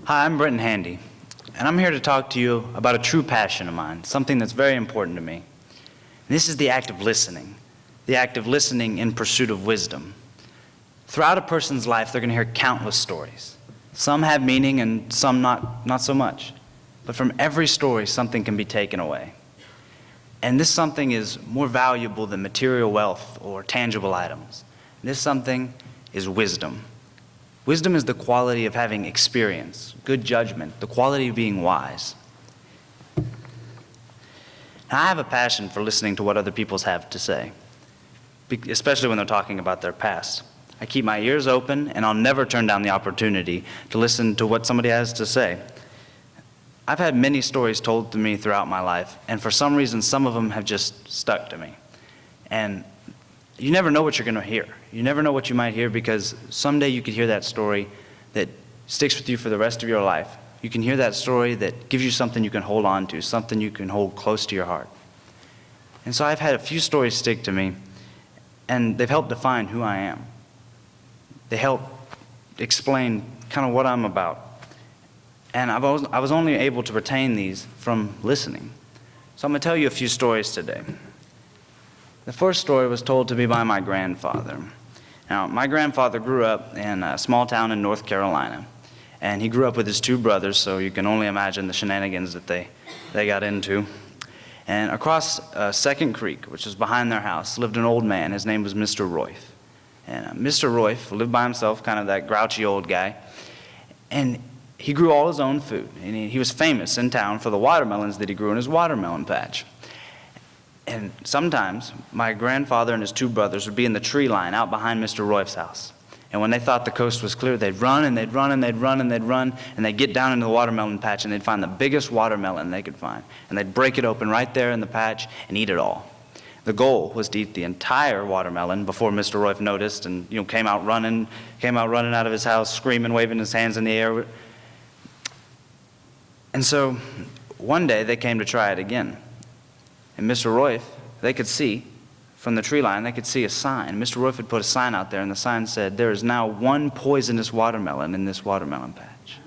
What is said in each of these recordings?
Hi, I'm Brenton, and I'm here to talk to you about a true passion of mine, something that's very important to me. And this is the act of listening in pursuit of wisdom. Throughout a person's life, they're going to hear countless stories. Some have meaning and some not so much. But from every story, something can be taken away. And this something is more valuable than material wealth or tangible items. This something is wisdom. Wisdom is the quality of having experience, good judgment, the quality of being wise. Now, I have a passion for listening to what other people have to say, especially when they're talking about their past. I keep my ears open, and I'll never turn down the opportunity to listen to what somebody has to say. I've had many stories told to me throughout my life, and for some reason, some of them have just stuck to me. And you never know what you're going to hear. You never know what you might hear, because someday you could hear that story that sticks with you for the rest of your life. You can hear that story that gives you something you can hold on to, something you can hold close to your heart. And so I've had a few stories stick to me, and they've helped define who I am. They help explain kind of what I'm about. And I was only able to retain these from listening. So I'm going to tell you a few stories today. The first story was told to me by my grandfather. Now, my grandfather grew up in a small town in North Carolina. And he grew up with his two brothers, so you can only imagine the shenanigans that they got into. And across Second Creek, which is behind their house, lived an old man. His name was Mr. Royf. And Mr. Royf lived by himself, kind of that grouchy old guy. And he grew all his own food. And he was famous in town for the watermelons that he grew in his watermelon patch. And sometimes my grandfather and his two brothers would be in the tree line out behind Mr. Royf's house. And when they thought the coast was clear, they'd run and they'd run and they'd run and they'd run, and they'd get down into the watermelon patch and they'd find the biggest watermelon they could find. And they'd break it open right there in the patch and eat it all. The goal was to eat the entire watermelon before Mr. Royf noticed and came out running out of his house, screaming, waving his hands in the air. And so one day they came to try it again. And Mr. Royf, they could see from the tree line, they could see a sign. Mr. Royf had put a sign out there, and the sign said, "There is now one poisonous watermelon in this watermelon patch."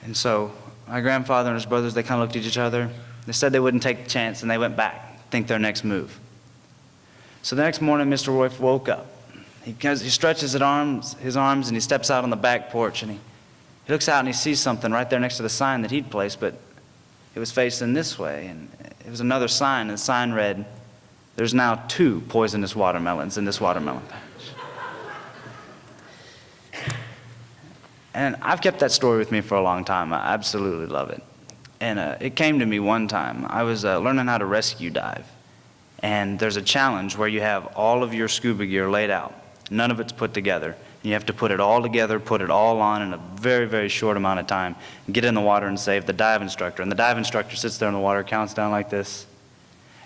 And so my grandfather and his brothers, they kind of looked at each other. They said they wouldn't take the chance, and they went back to think their next move. So the next morning, Mr. Royf woke up. He stretches his arms, and he steps out on the back porch, and he looks out and he sees something right there next to the sign that he'd placed, but it was facing this way, and it was another sign, and the sign read, "There's now 2 poisonous watermelons in this watermelon patch." And I've kept that story with me for a long time. I absolutely love it. And it came to me one time. I was learning how to rescue dive. And there's a challenge where you have all of your scuba gear laid out. None of it's put together. You have to put it all together, put it all on in a very, very short amount of time, and get in the water and save the dive instructor. And the dive instructor sits there in the water, counts down like this,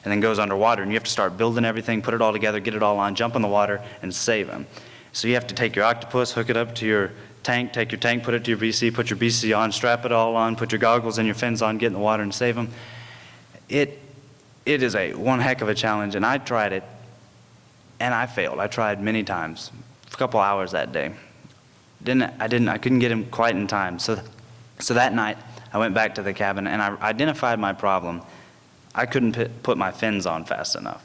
and then goes underwater. And you have to start building everything, put it all together, get it all on, jump in the water, and save him. So you have to take your octopus, hook it up to your tank, take your tank, put it to your BC, put your BC on, strap it all on, put your goggles and your fins on, get in the water and save him. It is one heck of a challenge, and I tried it, and I failed. I tried many times. A couple hours that day. I couldn't get him quite in time. So that night, I went back to the cabin and I identified my problem. I couldn't put my fins on fast enough.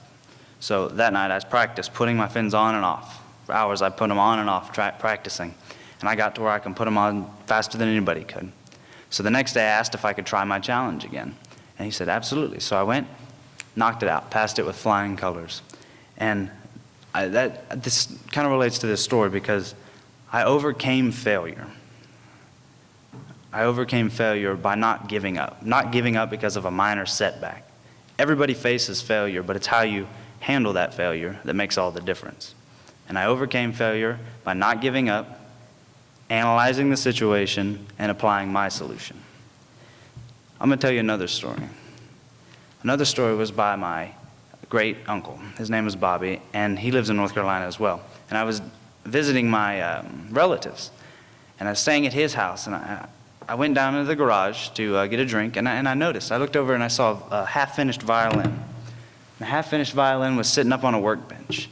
So that night, I practiced putting my fins on and off. For hours, I put them on and off, practicing. And I got to where I can put them on faster than anybody could. So the next day, I asked if I could try my challenge again. And he said, absolutely. So I went, knocked it out, passed it with flying colors. And this kind of relates to this story because I overcame failure. I overcame failure by not giving up. Not giving up because of a minor setback. Everybody faces failure, but it's how you handle that failure that makes all the difference. And I overcame failure by not giving up, analyzing the situation, and applying my solution. I'm going to tell you another story. Another story was by my great uncle. His name was Bobby, and he lives in North Carolina as well. And I was visiting my relatives, and I was staying at his house, and I went down into the garage to get a drink, and I noticed. I looked over and I saw a half-finished violin. The half-finished violin was sitting up on a workbench.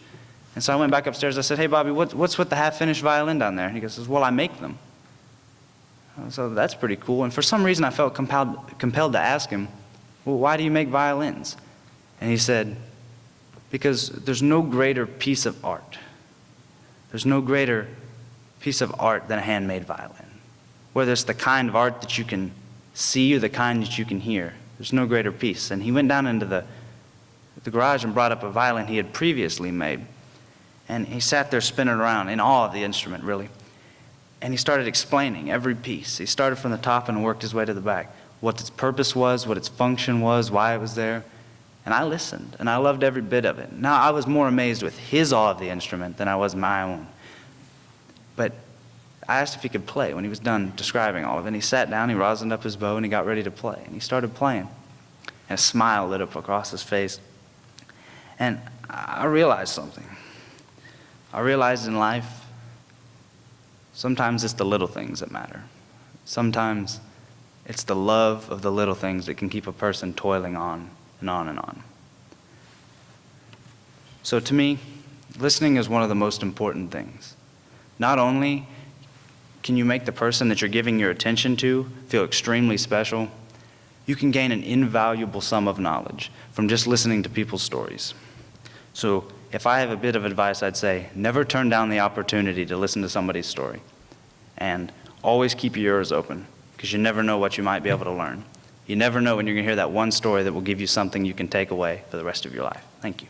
And so I went back upstairs. I said, "Hey, Bobby, what's with the half-finished violin down there?" And he goes, "Well, I make them." So that's pretty cool. And for some reason, I felt compelled to ask him, well, why do you make violins? And he said, because there's no greater piece of art. There's no greater piece of art than a handmade violin. Whether it's the kind of art that you can see or the kind that you can hear, there's no greater piece. And he went down into the garage and brought up a violin he had previously made. And he sat there spinning around in awe of the instrument, really. And he started explaining every piece. He started from the top and worked his way to the back. What its purpose was, what its function was, why it was there. And I listened, and I loved every bit of it. Now, I was more amazed with his awe of the instrument than I was my own. But I asked if he could play when he was done describing all of it. And he sat down, he rosined up his bow, and he got ready to play. And he started playing. And a smile lit up across his face. And I realized something. I realized in life, sometimes it's the little things that matter. Sometimes it's the love of the little things that can keep a person toiling on and on and on. So to me, listening is one of the most important things. Not only can you make the person that you're giving your attention to feel extremely special, you can gain an invaluable sum of knowledge from just listening to people's stories. So if I have a bit of advice, I'd say never turn down the opportunity to listen to somebody's story. And always keep your ears open, because you never know what you might be able to learn. You never know when you're going to hear that one story that will give you something you can take away for the rest of your life. Thank you.